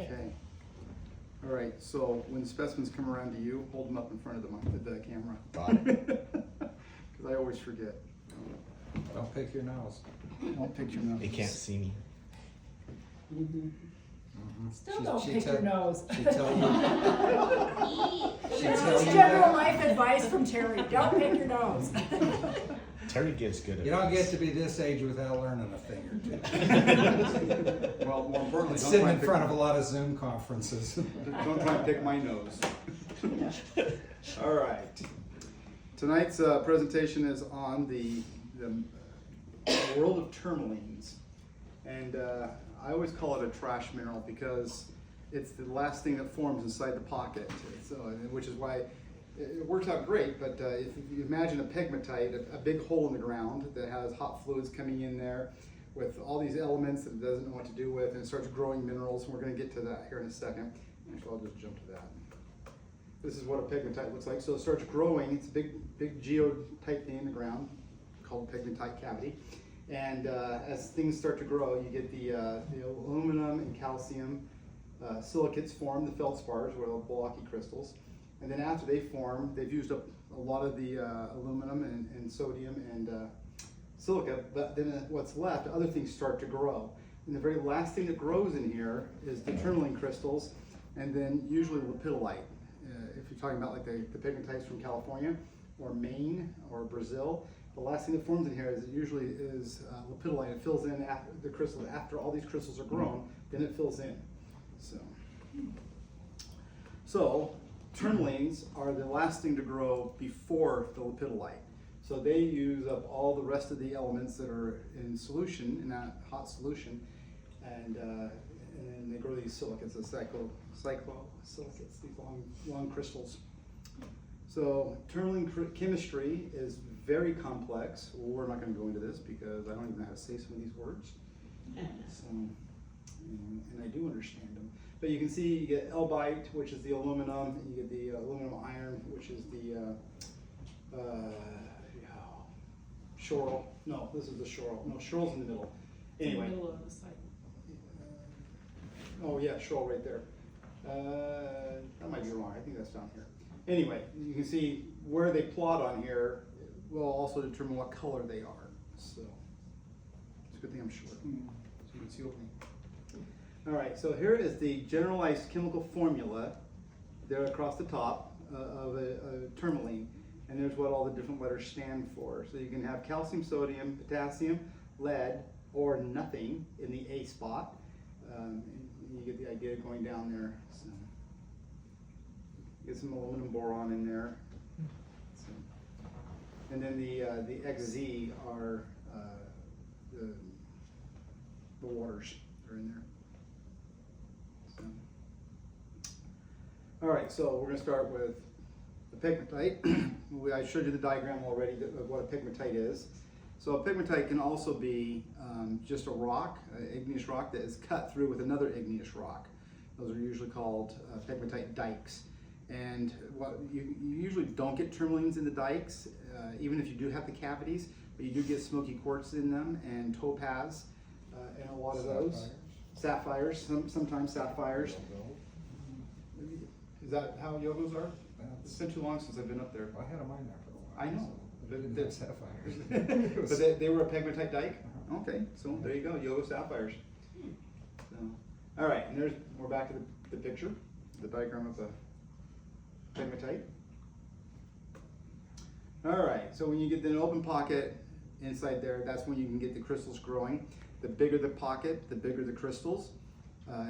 Okay. All right, so when specimens come around to you, hold them up in front of the camera. Got it. Because I always forget. Don't pick your nose. Don't pick your nose. They can't see me. Still don't pick your nose. She tell you. She tell That's you general that. life advice from Terry. Don't pick your nose. Terry gives good advice. You don't get to be this age without learning a thing or two. Well, more importantly, Sitting don't in front of a lot of Zoom conferences. don't try and pick my nose. All right. Tonight's presentation is on the world of tourmalines. And I always call it a trash mineral because it's the last thing that forms inside the pocket. So, which is why it works out great, but if you imagine a pegmatite, a big hole in the ground that has hot fluids coming in there with all these elements that it doesn't know what to do with, and it starts growing minerals, and we're going to get to that here in a second. Actually, I'll just jump to that. This is what a pegmatite looks like. So it starts growing. It's a big geotype thing in the ground called pegmatite cavity. And as things start to grow, you get the aluminum and calcium silicates form, the feldspars, or the blocky crystals. And then after they form, they've used up a lot of the aluminum and sodium and silica, but then what's left, other things start to grow. And the very last thing that grows in here is the tourmaline crystals, and then usually lepidolite. If you're talking about like the pegmatites from California, or Maine, or Brazil, the last thing that forms in here is usually lepidolite. It fills in after the crystal. After all these crystals are grown, then it fills in. So tourmalines are the last thing to grow before the lepidolite. So they use up all the rest of the elements that are in solution, in that hot solution, and then they grow these silicates, the cyclosilicates, these long crystals. So tourmaline chemistry is very complex. Well, we're not going to go into this because I don't even know how to say some of these words. So, and I do understand them. But you can see you get elbite, which is the aluminum, and you get the aluminum iron, which is the schorl. No, this is the schorl. No, schorl's in the middle. Anyway. In the middle of the site. Oh yeah, schorl right there. That might be wrong. I think that's down here. Anyway, you can see where they plot on here will also determine what color they are. So it's a good thing I'm short, so you can see with me. All right, so here is the generalized chemical formula there across the top of a tourmaline, and there's what all the different letters stand for. So you can have calcium, sodium, potassium, lead, or nothing in the A spot. And you get the idea going down there. So get some aluminum boron in there. So, and then the XZ are the waters that are in there. So. All right, so we're going to start with the pegmatite. I showed you the diagram already of what a pegmatite is. So a pegmatite can also be just a rock, an igneous rock that is cut through with another igneous rock. Those are usually called pegmatite dikes. And what you usually don't get tourmalines in the dikes, even if you do have the cavities, but you do get smoky quartz in them and topaz and a lot of those. Sapphires, sometimes sapphires. Is that how Yogos are? It's been too long since I've been up there. I had a mine there for a while. I know. So I didn't have sapphires. But they were a pegmatite dike? Okay, so there you go, Yogo sapphires. So, all right, and we're back to the picture, the diagram of the pegmatite. All right, so when you get an open pocket inside there, that's when you can get the crystals growing. The bigger the pocket, the bigger the crystals.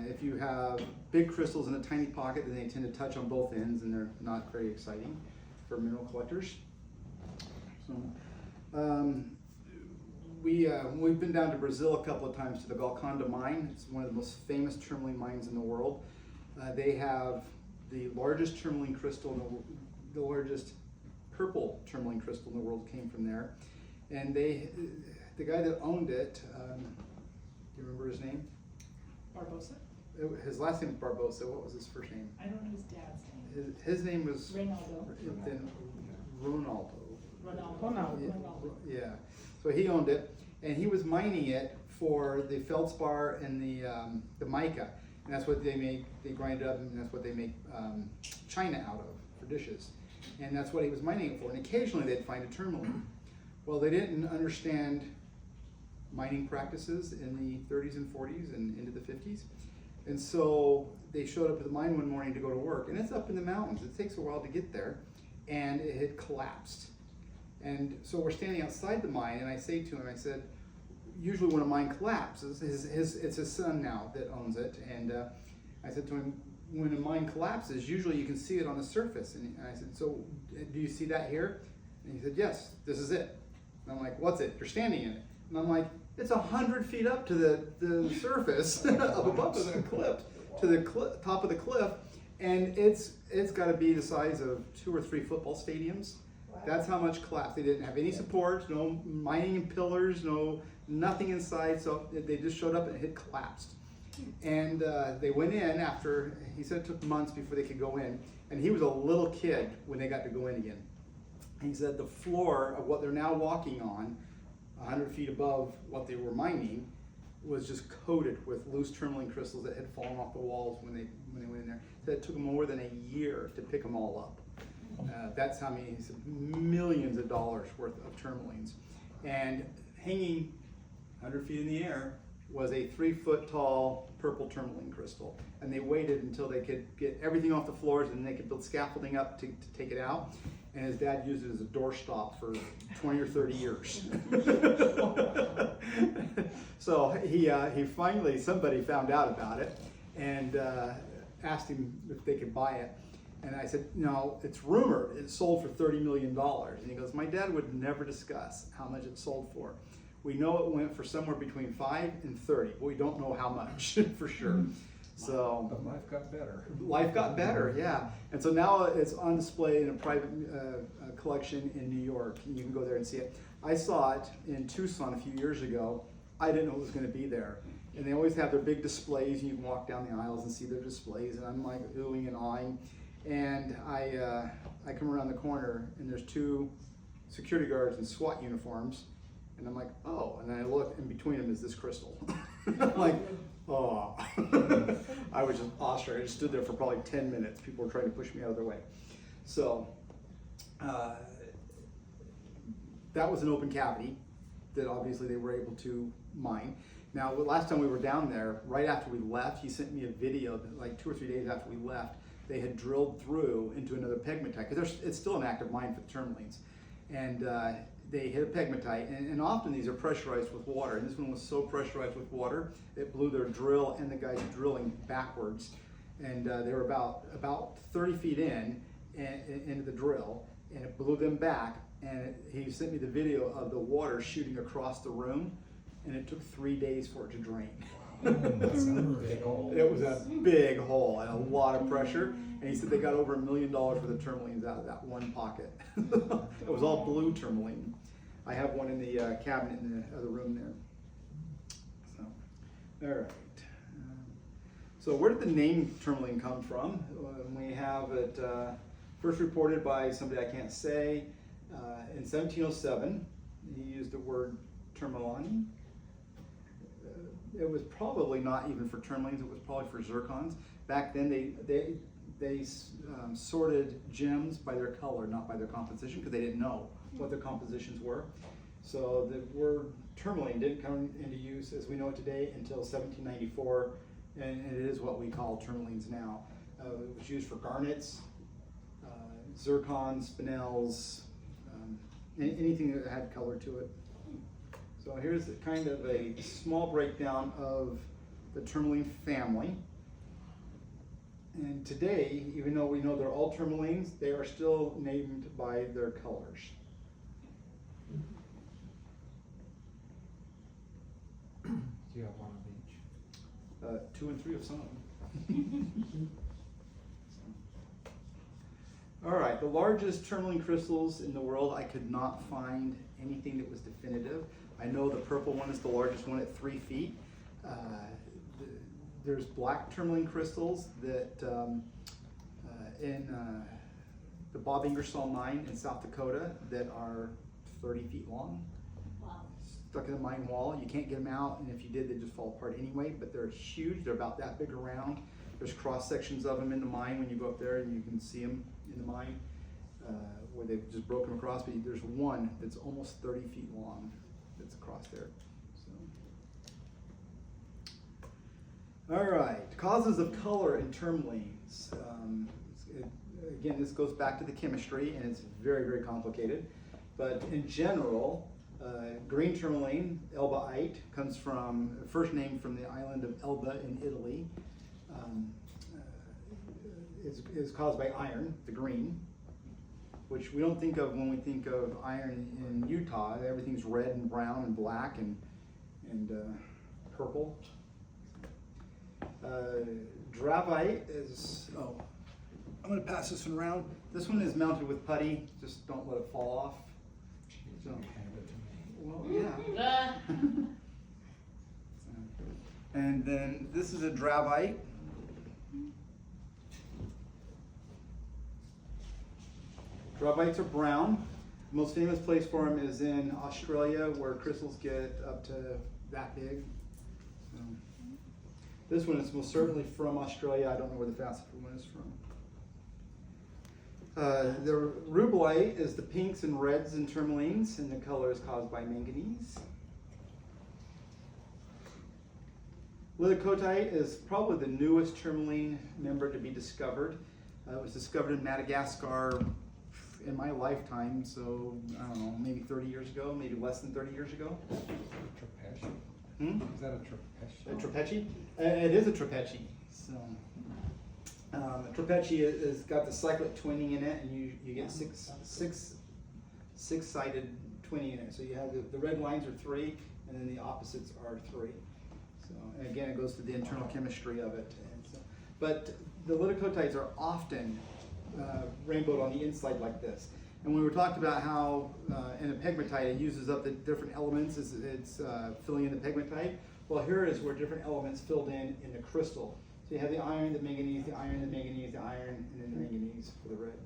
If you have big crystals in a tiny pocket, then they tend to touch on both ends, and they're not very exciting for mineral collectors. So, we've been down to Brazil a couple of times to the Golconda mine. It's one of the most famous tourmaline mines in the world. They have the largest tourmaline crystal, the largest purple tourmaline crystal in the world came from there. And the guy that owned it, do you remember his name? Barbosa? His last name was Barbosa. What was his first name? I don't know his dad's name. His name was Reynaldo. Ronaldo. Yeah. So he owned it, and he was mining it for the feldspar and the mica. And that's what they make, they grind it up, and that's what they make china out of for dishes. And that's what he was mining it for. And occasionally they'd find a tourmaline. Well, they didn't understand mining practices in the 30s and 40s and into the 50s. And so they showed up at the mine one morning to go to work, and it's up in the mountains. It takes a while to get there, and it had collapsed. And so we're standing outside the mine, and I say to him, I said, usually when a mine collapses, it's his son now that owns it, and I said to him, when a mine collapses, usually you can see it on the surface. And I said, so do you see that here? And he said, yes, this is it. And I'm like, what's it? You're standing in it. And I'm like, it's 100 feet up to the surface, up above the cliff, to the top of the cliff, and it's got to be the size of 2 or 3 football stadiums. Wow. That's how much collapse. They didn't have any support, no mining pillars, nothing inside. So they just showed up and it had collapsed. And they went in after, he said it took months before they could go in, and he was a little kid when they got to go in again. And he said the floor of what they're now walking on, 100 feet above what they were mining, was just coated with loose tourmaline crystals that had fallen off the walls when they went in there. So it took them more than a year to pick them all up. That's how many, he said, millions of dollars worth of tourmalines. And hanging 100 feet in the air was a 3-foot tall purple tourmaline crystal. And they waited until they could get everything off the floors and they could build scaffolding up to take it out. And his dad used it as a doorstop for 20 or 30 years. So he finally, somebody found out about it and asked him if they could buy it. And I said, no, it's rumored it sold for $30 million. And he goes, my dad would never discuss how much it sold for. We know it went for somewhere between 5 and 30, but we don't know how much for sure. So, but life got better. Life got better, yeah. And so now it's on display in a private collection in New York, and you can go there and see it. I saw it in Tucson a few years ago. I didn't know it was going to be there. And they always have their big displays, and you can walk down the aisles and see their displays, and I'm like oohing and awing. And I come around the corner, and there's 2 security guards in SWAT uniforms, and I'm like, oh, and then I look, and between them is this crystal. I'm like, oh. I was just awestruck. I just stood there for probably 10 minutes. People were trying to push me out of their way. So that was an open cavity that obviously they were able to mine. Now, the last time we were down there, right after we left, he sent me a video that, like 2 or 3 days after we left, they had drilled through into another pegmatite, because it's still an active mine for the tourmalines. And they hit a pegmatite, and often these are pressurized with water, and this one was so pressurized with water, it blew their drill and the guys drilling backwards. And they were about 30 feet into the drill, and it blew them back, and he sent me the video of the water shooting across the room, and it took 3 days for it to drain. That's a big hole. It was a big hole and a lot of pressure, and he said they got over $1 million worth of tourmalines out of that one pocket. It was all blue tourmaline. I have one in the cabinet in the other room there. So, all right. So where did the name tourmaline come from? We have it first reported by somebody I can't say in 1707. He used the word tourmaline. It was probably not even for tourmalines, it was probably for zircons. Back then they sorted gems by their color, not by their composition, because they didn't know what their compositions were. So the word tourmaline didn't come into use as we know it today until 1794, and it is what we call tourmalines now. It was used for garnets, zircons, spinels, anything that had color to it. So here's kind of a small breakdown of the tourmaline family. And today, even though we know they're all tourmalines, they are still named by their colors. Do you have one of each? 2 and 3 of some of them. All right, the largest tourmaline crystals in the world, I could not find anything that was definitive. I know the purple one is the largest one at 3 feet. There's black tourmaline crystals that in the Bob Ingersoll mine in South Dakota that are 30 feet long. Wow. stuck in the mine wall. You can't get them out, and if you did, they just fall apart anyway. But they're huge. They're about that big around. There's cross sections of them in the mine when you go up there, and you can see them in the mine where they've just broken across. But there's one that's almost 30 feet long that's across there. So. All right, causes of color in tourmalines. Again, this goes back to the chemistry, and it's very, very complicated. But in general, green tourmaline, Elbaite, comes from, first name from the island of Elba in Italy. Is caused by iron, the green, which we don't think of when we think of iron in Utah. Everything's red and brown and black and purple. Dravite is, I'm going to pass this one around. This one is mounted with putty. Just don't let it fall off. So, well, yeah. And then this is a dravite. Dravites are brown. The most famous place for them is in Australia, where crystals get up to that big. So, this one is most certainly from Australia. I don't know where the fastest one is from. The rubellite is the pinks and reds in tourmalines, and the color is caused by manganese. Lidocotite is probably the newest tourmaline member to be discovered. It was discovered in Madagascar in my lifetime, so I don't know, maybe 30 years ago, maybe less than 30 years ago. Trapezie? Is that a trapezie? A trapezie? It is a trapezie. So, trapezie is got the cyclic twinning in it, and you get six-sided twinning in it. So you have the red lines are 3, and then the opposites are 3. So, and again, it goes to the internal chemistry of it. And so, but the lidocotites are often rainbowed on the inside like this. And when we talked about how in a pegmatite it uses up the different elements, it's filling in the pegmatite. Well, here is where different elements filled in the crystal. So you have the iron, the manganese, the iron, the manganese, the iron, and then the manganese for the red.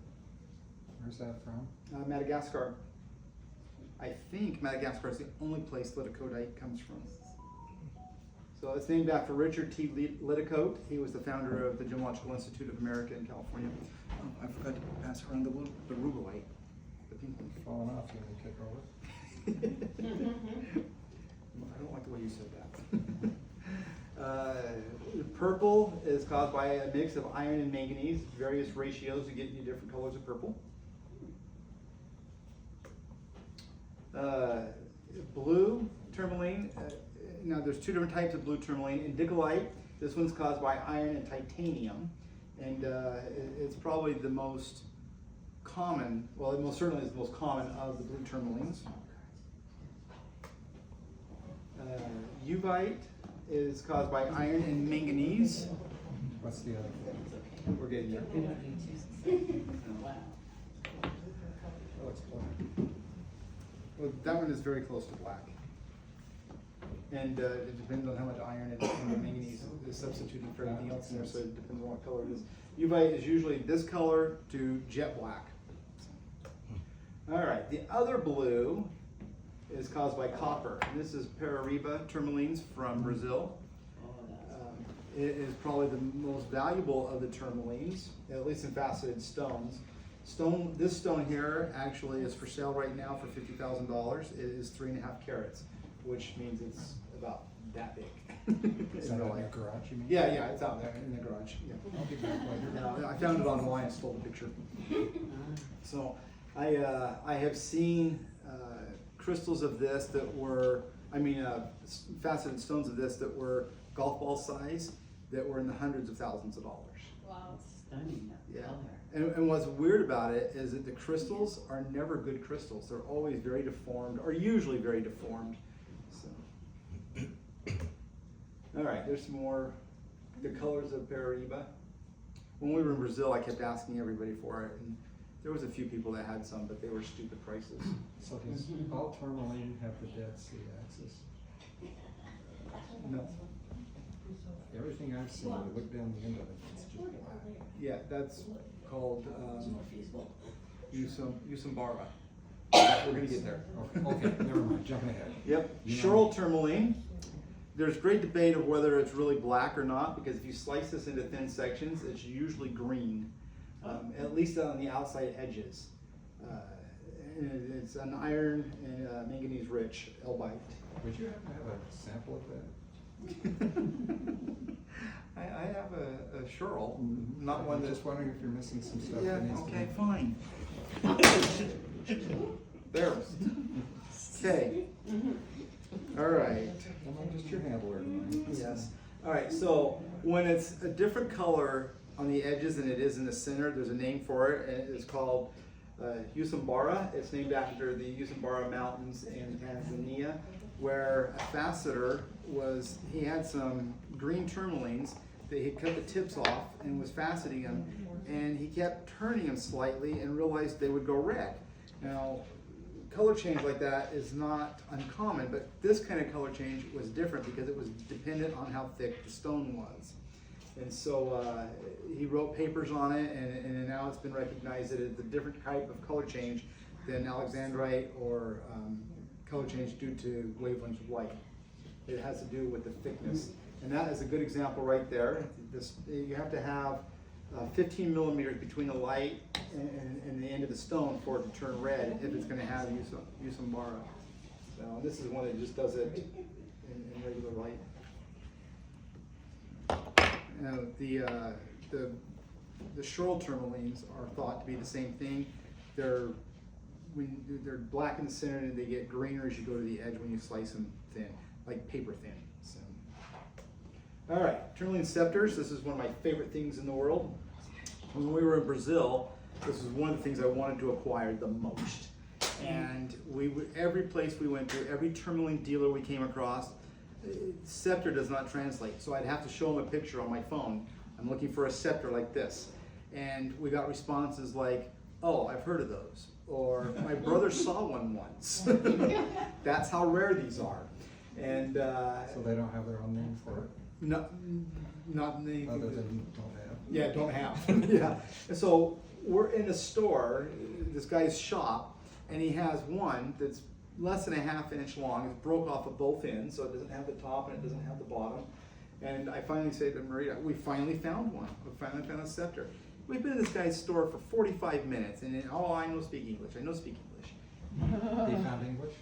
Where's that from? Madagascar. I think Madagascar is the only place lidocotite comes from. So it's named after Richard T. Lidocote. He was the founder of the Gemological Institute of America in California. Oh, I forgot to pass around the rubellite, the pink one. Falling off, you can kick over. I don't like the way you said that. Purple is caused by a mix of iron and manganese, various ratios to get you different colors of purple. Blue tourmaline. Now there's 2 different types of blue tourmaline. Indicolite, this one's caused by iron and titanium, and it's probably the most common, well it most certainly is the most common of the blue tourmalines. Uvite is caused by iron and manganese. What's the other? We're getting there. Oh, it's black. Well, that one is very close to black. And it depends on how much iron and manganese is substituted for anything else in there, so it depends on what color it is. Uvite is usually this color to jet black. All right, the other blue is caused by copper. And this is Parariba tourmalines from Brazil. It is probably the most valuable of the tourmalines, at least in faceted stones. This stone here actually is for sale right now for $50,000. It is 3.5 carats, which means it's about that big. Is that in your garage, you mean? Yeah, it's out there in the garage. Yeah. I'll be back later. I found it online and stole the picture. So I have seen crystals of this that were, faceted stones of this that were golf ball size that were in the hundreds of thousands of dollars. Wow, stunning that color. And what's weird about it is that the crystals are never good crystals. They're always very deformed, or usually very deformed. So, all right, there's some more. The colors of Parariba. When we were in Brazil, I kept asking everybody for it, and there was a few people that had some, but they were stupid prices. So does all tourmaline have the Dead Sea axis? No. Everything I've seen, you look down the end of it, it's just black. Yeah, that's called Usambara. We're gonna get there. Okay, never mind, jumping ahead. Yep, You know- Schorl tourmaline. There's great debate of whether it's really black or not, because if you slice this into thin sections, it's usually green, at least on the outside edges. And it's an iron and manganese rich elbite. Would you happen to have a sample of that? I have a Schorl, not I'm one that. just wondering if you're missing some stuff. Yeah, that needs to okay, be- fine. There. Okay. All right. Well, I'm just your handler tonight. Yes. All right, so when it's a different color on the edges than it is in the center, there's a name for it, and it's called Usambara. It's named after the Usambara Mountains in Tanzania, where a faceter he had some green tourmalines that he cut the tips off and was faceting them, and he kept turning them slightly and realized they would go red. Now, color change like that is not uncommon, but this kind of color change was different because it was dependent on how thick the stone was. And so he wrote papers on it, and now it's been recognized that it's a different type of color change than alexandrite or color change due to wavelengths of light. It has to do with the thickness. And that is a good example right there. You have to have 15 millimeters between the light and the end of the stone for it to turn red if it's going to have Usambara. So this is one that just does it in regular light. The Schorl tourmalines are thought to be the same thing. They're black in the center and they get greener as you go to the edge when you slice them thin, like paper thin. So. All right, tourmaline scepters. This is one of my favorite things in the world. When we were in Brazil, this was one of the things I wanted to acquire the most. And every place we went to, every tourmaline dealer we came across, scepter does not translate. So I'd have to show them a picture on my phone. I'm looking for a scepter like this. And we got responses like, oh, I've heard of those. Or my brother saw one once. That's how rare these are. And So they don't have their own name for it? not anything. Other than don't have? Yeah, don't have. Yeah. And so we're in a store, this guy's shop, and he has one that's less than a ½ inch long. It's broke off of both ends, so it doesn't have the top and it doesn't have the bottom. And I finally say to Maria, we finally found one. We finally found a scepter. We've been in this guy's store for 45 minutes, and I know speak English. I know speak English. They found English?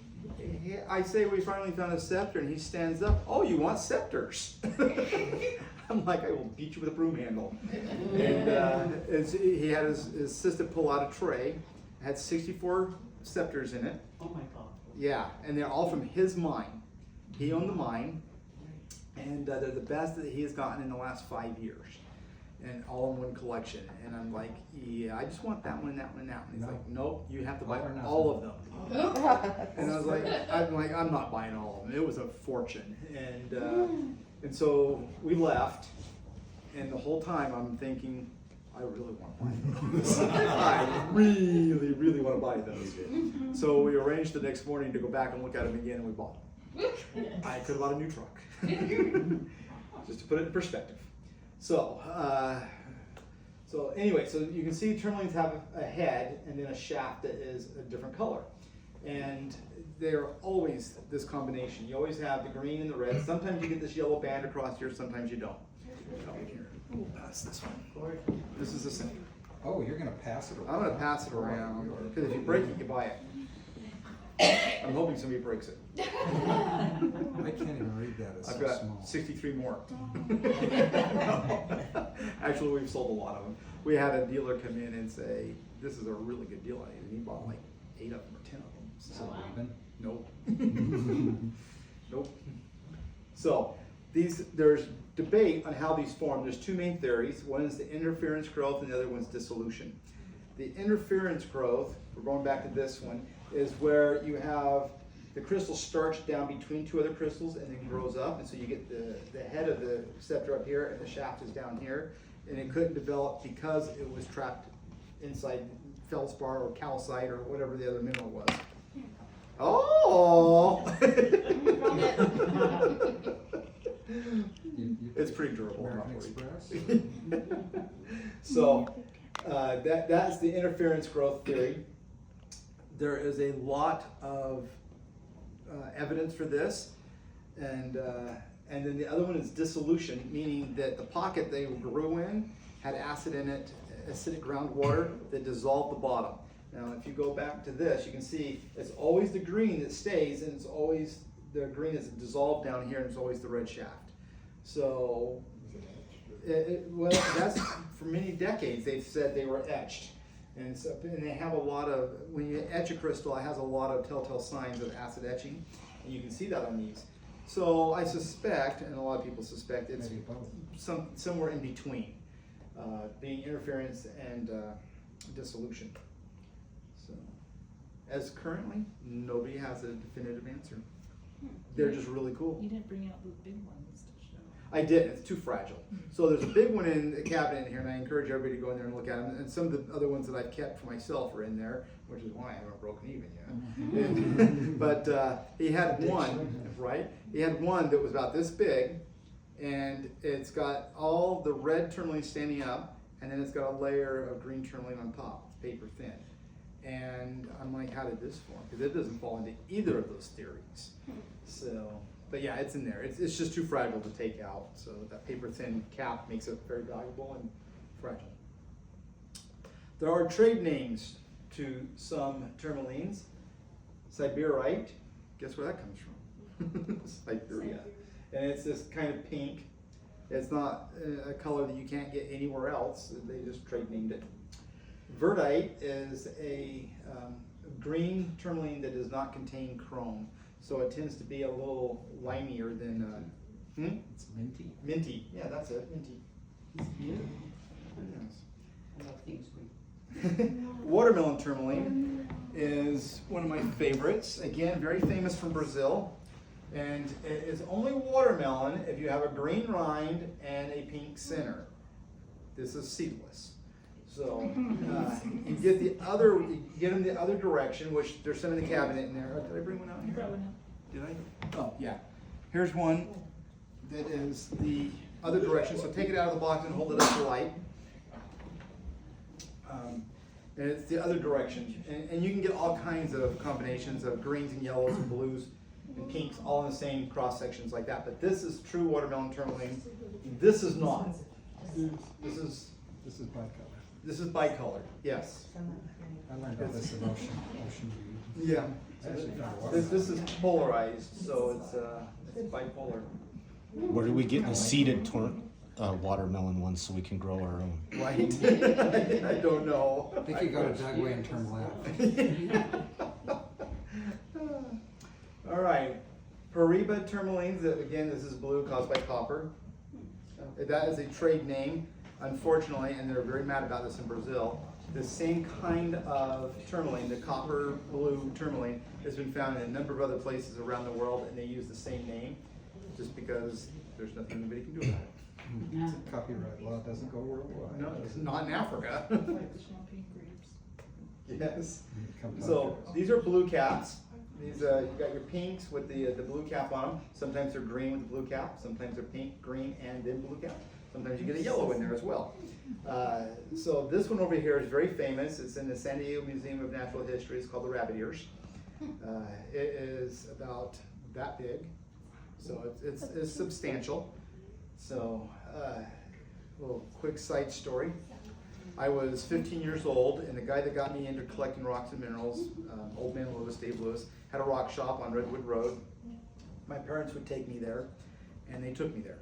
I say we finally found a scepter, and he stands up. Oh, you want scepters? I'm like, I will beat you with a broom handle. And he had his assistant pull out a tray. It had 64 scepters in it. Oh my God. Yeah, and they're all from his mine. He owned the mine, and they're the best that he has gotten in the last 5 years. And all in one collection. And I'm like, yeah, I just want that one, that one, that one. He's No. like, nope, you have to buy All or nothing. all of them. And I was like, I'm not buying all of them. It was a fortune. And so we left, and the whole time I'm thinking, I really want to buy those. I really, really want to buy those. So we arranged the next morning to go back and look at them again, and we bought them. I could have bought a new truck. Just to put it in perspective. So anyway, so you can see tourmalines have a head and then a shaft that is a different color. And they're always this combination. You always have the green and the red. Sometimes you get this yellow band across here, sometimes you don't. Here, we'll pass this one. This is the center. Oh, you're gonna pass it around? I'm gonna pass it around, because if you break it, you buy it. I'm hoping somebody breaks it. I can't even read that, it's I've so got small. 63 more. Actually, we've sold a lot of them. We had a dealer come in and say, this is a really good deal on it, and he bought like 8 of them or 10 of them. So, Even? nope. Nope. So, there's debate on how these form. There's two main theories. One is the interference growth and the other one's dissolution. The interference growth, we're going back to this one, is where you have the crystal starts down between two other crystals and then grows up, and so you get the head of the scepter up here and the shaft is down here, and it couldn't develop because it was trapped inside feldspar or calcite or whatever the other mineral was. Oh! It's pretty durable. American not Express? So that's the interference growth theory. there is a lot of evidence for this, and then the other one is dissolution, meaning that the pocket they grew in had acid in it, acidic groundwater that dissolved the bottom. Now, if you go back to this, you can see it's always the green that stays, and it's always the green is dissolved down here, and it's always the red shaft. So, well, that's for many decades they've said they were etched. And they have a lot of, when you etch a crystal, it has a lot of telltale signs of acid etching, and you can see that on these. So I suspect, and a lot of people suspect, it's somewhere in between, being interference and dissolution. So, as currently, nobody has a definitive answer. They're just really cool. You didn't bring out the big ones to show. I didn't, it's too fragile. So there's a big one in the cabinet in here, and I encourage everybody to go in there and look at them. And some of the other ones that I've kept for myself are in there, which is why I haven't broken even yet. And, but he had one, right? He had one that was about this big, and it's got all the red tourmaline standing up, and then it's got a layer of green tourmaline on top. It's paper thin. And I'm like, how did this form? Because it doesn't fall into either of those theories. So, but yeah, it's in there. It's just too fragile to take out. So that paper thin cap makes it very valuable and fragile. There are trade names to some tourmalines. Siberite, guess where that comes from? Siberia. And it's this kind of pink. It's not a color that you can't get anywhere else. They just trade named it. Verdite is a green tourmaline that does not contain chrome. So it tends to be a little limier than, It's minty. minty. Yeah, that's it, minty. Yeah. Yes. I love things green. Watermelon tourmaline is one of my favorites. Again, very famous from Brazil. And it is only watermelon if you have a green rind and a pink center. This is seedless. So you get you get them the other direction, which there's some in the cabinet in there. Did I bring one out here? Did I? Oh, yeah. Here's one that is the other direction. So take it out of the box and hold it up to light. And it's the other direction. And you can get all kinds of combinations of greens and yellows and blues and pinks all in the same cross sections like that. But this is true watermelon tourmaline. This is not. This is bicolor. This is bicolor, yes. I learned about this in ocean view. Yeah. I actually found a This is polarized, so it's bipolar. Where do we get the seeded watermelon ones so we can grow our own? Right? I don't know. I think you go to Dugway and turn left. All right. Pariba tourmalines, again, this is blue caused by copper. That is a trade name, unfortunately, and they're very mad about this in Brazil. The same kind of tourmaline, the copper blue tourmaline, has been found in a number of other places around the world, and they use the same name just because there's nothing anybody can do about it. Copyright law doesn't go worldwide. No, it's not in Africa. Like the champagne grapes. Yes. Come So back. these are blue caps. These you got your pinks with the blue cap on them. Sometimes they're green with the blue cap. Sometimes they're pink, green, and then blue cap. Sometimes you get a yellow in there as well. So this one over here is very famous. It's in the San Diego Museum of Natural History. It's called the rabbit ears. It is about that big, so it's substantial. So little quick side story. I was 15 years old, and the guy that got me into collecting rocks and minerals, Old Man Lewis, Dave Lewis, had a rock shop on Redwood Road. My parents would take me there, and they took me there.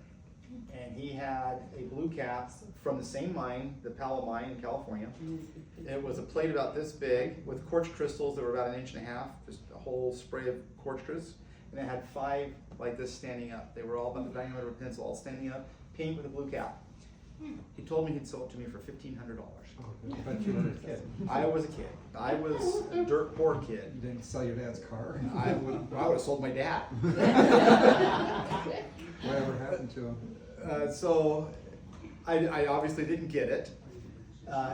And he had a blue cap from the same mine, the Palo mine in California. It was a plate about this big with quartz crystals that were about 1.5 inches, just a whole spray of quartz crystals. And it had 5 like this standing up. They were all about the diameter of a pencil, all standing up, pink with a blue cap. He told me he'd sell it to me for $1,500. But you were a kid. I was a kid. I was a dirt poor kid. You didn't sell your dad's car? I would have sold my dad. Whatever happened to him? So I obviously didn't get it.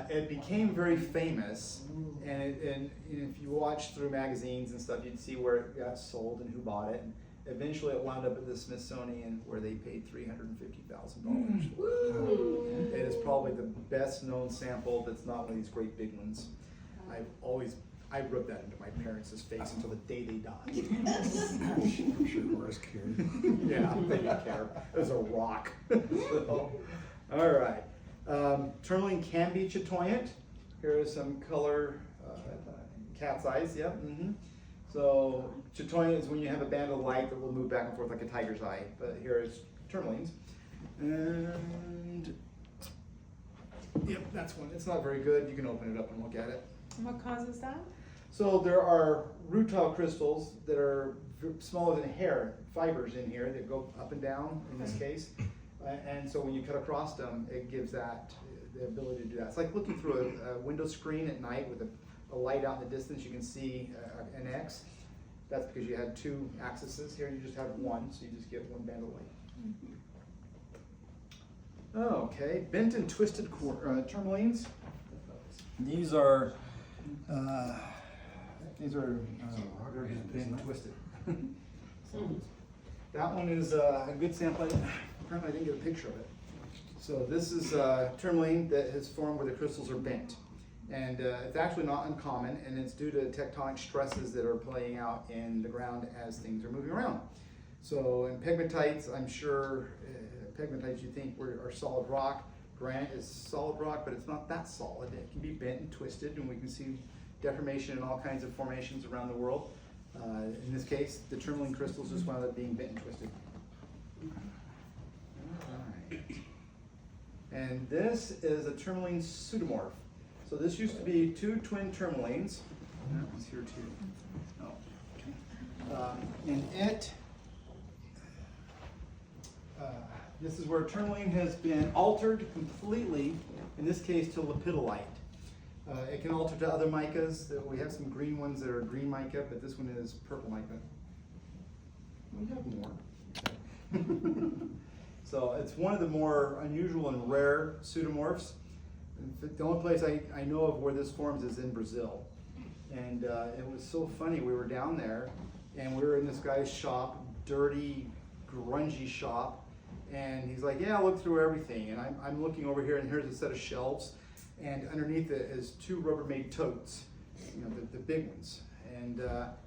It became very famous, and if you watch through magazines and stuff, you'd see where it got sold and who bought it. And eventually, it wound up at the Smithsonian, where they paid $350,000. It is probably the best known sample that's not one of these great big ones. I've always I rubbed that into my parents' face until the day they died. I'm sure Horace cared. Yeah, they didn't care. It was a rock. So, all right. Tourmaline can be chatoyant. Here is some color, cat's eyes, yep. So chatoyant is when you have a band of light that will move back and forth like a tiger's eye. But here is tourmalines. And yep, that's one. It's not very good. You can open it up and look at it. What causes that? So there are rutile crystals that are smaller than hair, fibers in here that go up and down in this case. And so when you cut across them, it gives that the ability to do that. It's like looking through a window screen at night with a light out in the distance. You can see an X. That's because you had two axes. Here you just have one, so you just get one band of light. Okay, bent and twisted tourmalines. These are they're just bent and twisted. So, that one is a good sample. Apparently I didn't get a picture of it. So this is tourmaline that has formed where the crystals are bent. And it's actually not uncommon, and it's due to tectonic stresses that are playing out in the ground as things are moving around. So in pegmatites, I'm sure pegmatites you think are solid rock. Granite is solid rock, but it's not that solid. It can be bent and twisted, and we can see deformation in all kinds of formations around the world. In this case, the tourmaline crystals just wound up being bent and twisted. All right. And this is a tourmaline pseudomorph. So this used to be two twin tourmalines. That one's here too. Oh, okay. And this is where tourmaline has been altered completely, in this case to lepidolite. It can alter to other micas. We have some green ones that are green mica, but this one is purple mica. We have more. So it's one of the more unusual and rare pseudomorphs. The only place I know of where this forms is in Brazil. And it was so funny, we were down there and we were in this guy's shop, dirty, grungy shop. And he's like, yeah, I looked through everything. And I'm looking over here and here's a set of shelves. And underneath it is two Rubbermaid totes, you know, the big ones. And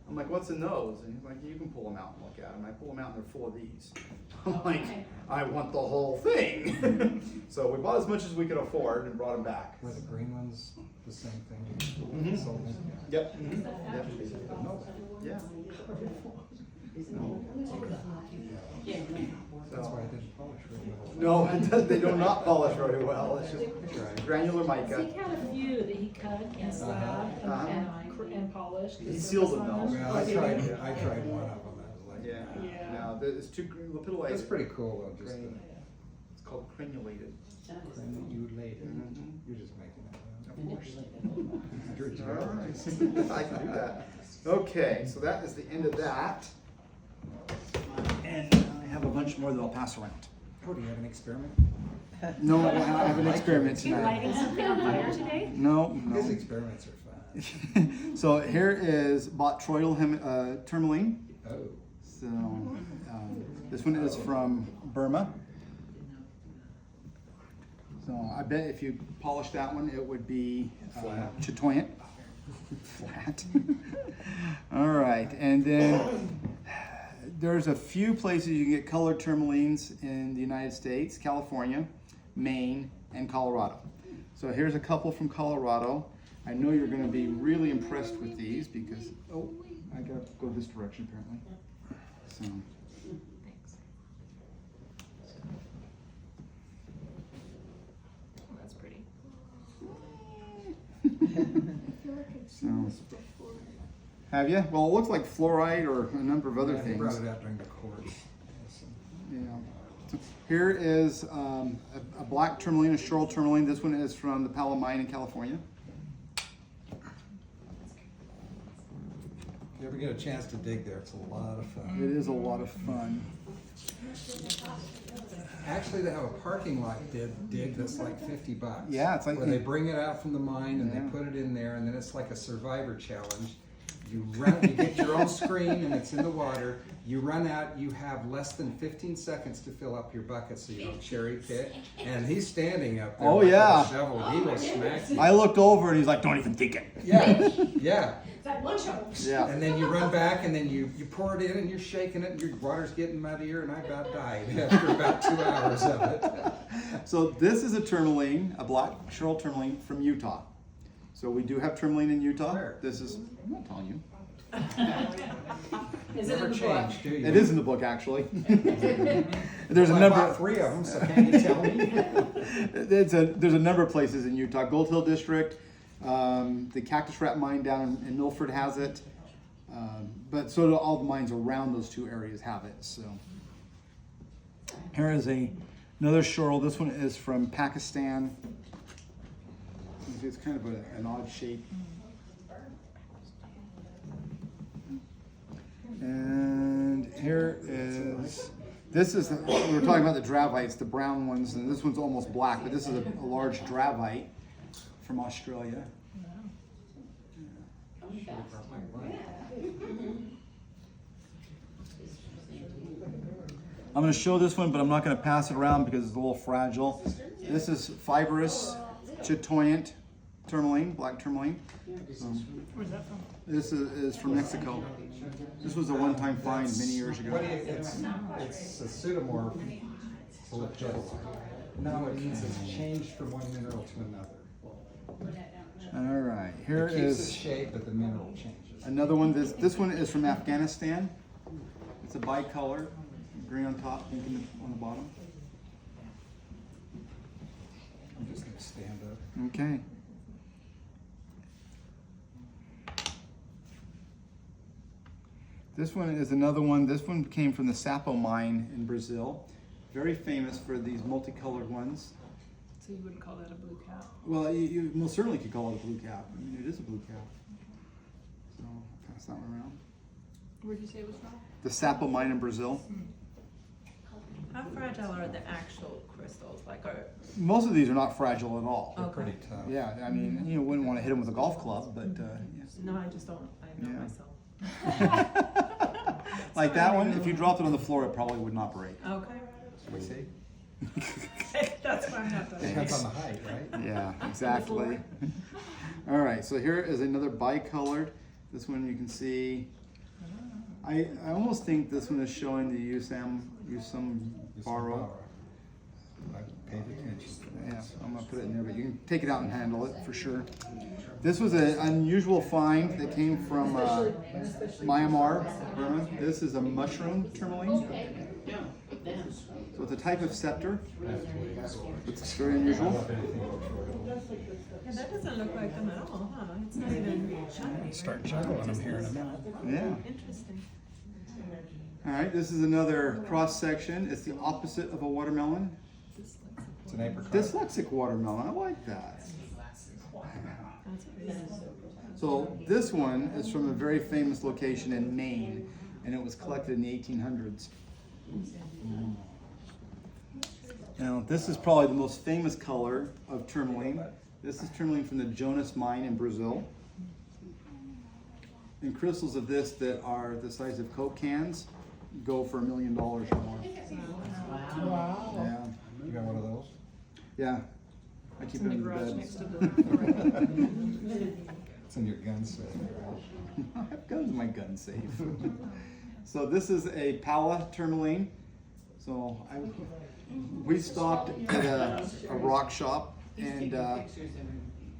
I'm like, what's in those? And he's like, you can pull them out and look at them. I pull them out and they're full of these. I'm like, I want the whole thing. So we bought as much as we could afford and brought them back. Were the green ones the same thing? Sold them? Yep. Yeah. That's why it didn't polish really well. No, they do not polish very well. It's just granular So mica. he had a few that he cut and slabbed and polished. He sealed them though. Well, I tried one of them. I was like, Yeah. Yeah. No, it's too lepidolite. that's pretty cool though. Just It's called crenulated. you laid it. Mhm. You're just making it up. Of course. You're All right. I can do that. Okay, so that is the end of that. And I have a bunch more that I'll pass around. Oh, do you have an experiment? No, I have an experiment You're tonight. lighting something on fire today? No, His no. experiments are fun. So here is botryoidal tourmaline. Oh. So this one is from Burma. So I bet if you polish that one, it would be Flat. chatoyant. Flat. All right, and then there's a few places you can get colored tourmalines in the United States: California, Maine, and Colorado. So here's a couple from Colorado. I know you're going to be really impressed with these because I gotta go this direction apparently. So. Thanks. Oh, that's pretty. So, have you? Well, it looks like fluorite or a number of other Yeah, he things. brought it out during the course. Yeah. So here is a black tourmaline, a shoral tourmaline. This one is from the Palo Mine in California. If you ever get a chance to dig there, it's a lot of fun. It is a lot of fun. Actually, they have a parking lot dig that's like $50. Yeah, it's like- where they bring it out from the mine and Yeah. they put it in there, and then it's like a survivor challenge. You run, you get your own screen and it's in the water. You run out, you have less than 15 seconds to fill up your bucket so you don't cherry pick. And he's standing up there Oh, with yeah. a shovel. He will smack you. I looked over and he's like, don't even think it. Yeah, yeah. That one shovel. Yeah. And then you run back and then you pour it in and you're shaking it and your water's getting muddier and I about died after about 2 hours of it. So this is a tourmaline, a black shoral tourmaline from Utah. So we do have tourmaline in Utah. Where? This is, I'm not telling you. Is it Never in the book? changed, do you? It is in the book, actually. There's Well, a I number. bought 3 of them, so can you tell me? There's a number of places in Utah. Gold Hill District, the Cactus Rat Mine down in Milford has it, but so do all the mines around those two areas have it. So here is another shoral. This one is from Pakistan. It's kind of an odd shape. And here is, this is, we were talking about the dravites, the brown ones, and this one's almost black, but this is a large dravite from Australia. I'm going to show this one, but I'm not going to pass it around because it's a little fragile. This is fibrous chatoyant tourmaline, black tourmaline. Where's that from? This is from Mexico. This was a one-time find many years ago. What do you, it's a pseudomorph lepidolite. No, it means it's changed from one mineral to another. All right, here It keeps its is shape, but the mineral changes. another one. This one is from Afghanistan. It's a bicolor, green on top, pink on the bottom. I'm just gonna stand up. Okay. This one is another one. This one came from the Sapo mine in Brazil. Very famous for these multicolored ones. So you wouldn't call that a blue cap? Well, you most certainly could call it a blue cap. I mean, it is a blue cap. So, I'll pass that one around. Where'd you say it was from? The Sapo mine in Brazil. How fragile are the actual crystals? Like, are Most of these are not fragile at all. They're Okay. pretty tough. Yeah, I mean, you wouldn't want to hit them with a golf club, but yes. no? I just don't. I know Yeah. myself. Like that one, if you dropped it on the floor, it probably would not break. Okay, We see. that's why I'm not. Depends on the height, right? Yeah, exactly. All right, so here is another bicolored. This one you can see. I almost think this one is showing the Usam Baro. I paid attention. Yeah, I'm gonna put it in there, but you can take it out and handle it for sure. This was an unusual find that came from Myanmar, Burma. This is a mushroom tourmaline. So it's a type of scepter. It's very unusual. Yeah, that doesn't look like them at all, huh? It's not even shiny. Start juggling them here in a minute. Yeah. Interesting. All right, this is another cross section. It's the opposite of a watermelon. It's an apricot. Dyslexic watermelon. I like that. That's pretty. So this one is from a very famous location in Maine, and it was collected in the 1800s. Now, this is probably the most famous color of tourmaline. This is tourmaline from the Jonas mine in Brazil. And crystals of this that are the size of Coke cans go for $1 million or more. Wow. Yeah, You got one of those? yeah. I keep It's it in the in the garage bed. next to the. It's in your gun safe, right? I have guns in my gun safe. So this is a Pala tourmaline. So we stopped at a rock shop, and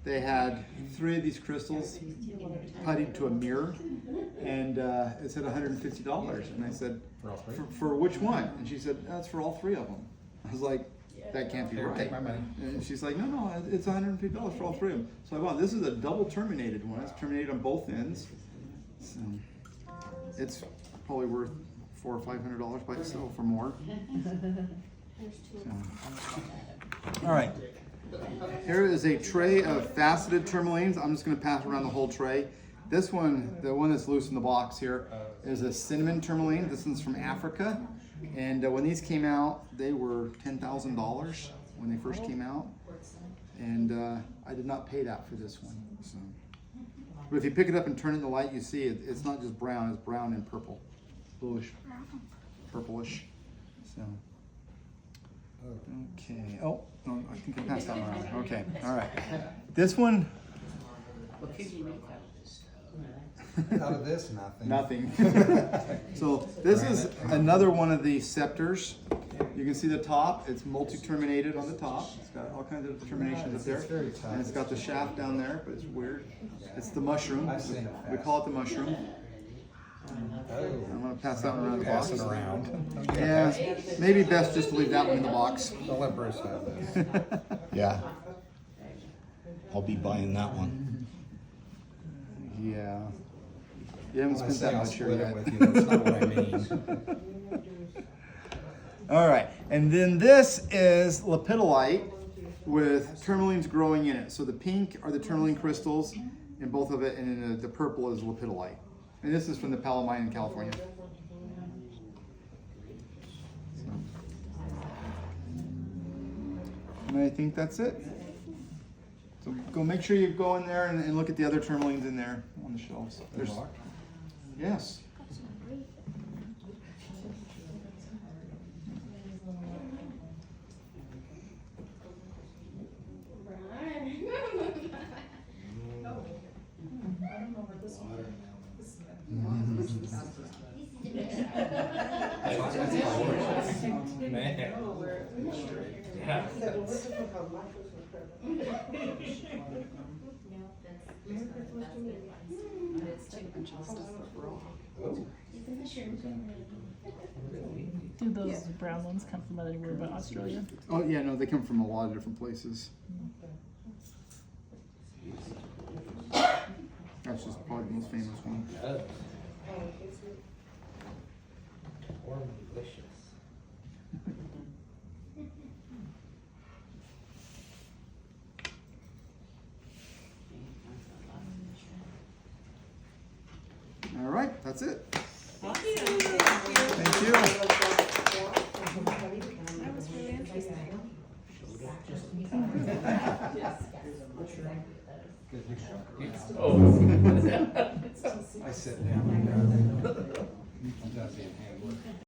they had 3 of these crystals puttied to a mirror, and it said $150. And I said, For all 3? for which one? And she said, that's for all 3 of them. I was like, that can't be Here, right. take my money. And she's like, no, it's $150 for all 3 of them. So I bought, this is a double terminated one. It's terminated on both ends. So it's probably worth $400 or $500 by itself or more. So. All right. Here is a tray of faceted tourmalines. I'm just going to pass around the whole tray. This one, the one that's loose in the box here, is a cinnamon tourmaline. This one's from Africa. And when these came out, they were $10,000 when they first came out. And I did not pay that for this one. So. But if you pick it up and turn it in the light, you see it's not just brown, it's brown and purple. Bluish, purplish. So, okay. Oh, no, I think I passed that one around. Okay, all right. This one, Out of this, nothing. nothing. So this is another one of the scepters. You can see the top, it's multi-terminated on the top. It's got all kinds of terminations up there. It's very tough. And it's got the shaft down there, but it's weird. It's the mushroom. I've seen it We call it the mushroom. I'm gonna pass that one around the box. Pass it around. Yeah, maybe best just to leave that one in the box. Don't let Bruce have this. Yeah. I'll be buying that one. Yeah. You haven't When I spent say that I'll much here split it yet. with you, that's not what I mean. All right, and then this is lepidolite with tourmalines growing in it. So the pink are the tourmaline crystals in both of it, and then the purple is lepidolite. And this is from the Palomine in California. And I think that's it. So go make sure you go in there and look at the other tourmalines in there on the shelves. There's, yes. Do those brown ones come from anywhere but Australia? Oh yeah, no, they come from a lot of different places. That's just probably the most famous one. All right, that's it. Thank you. That was really interesting. I sit down.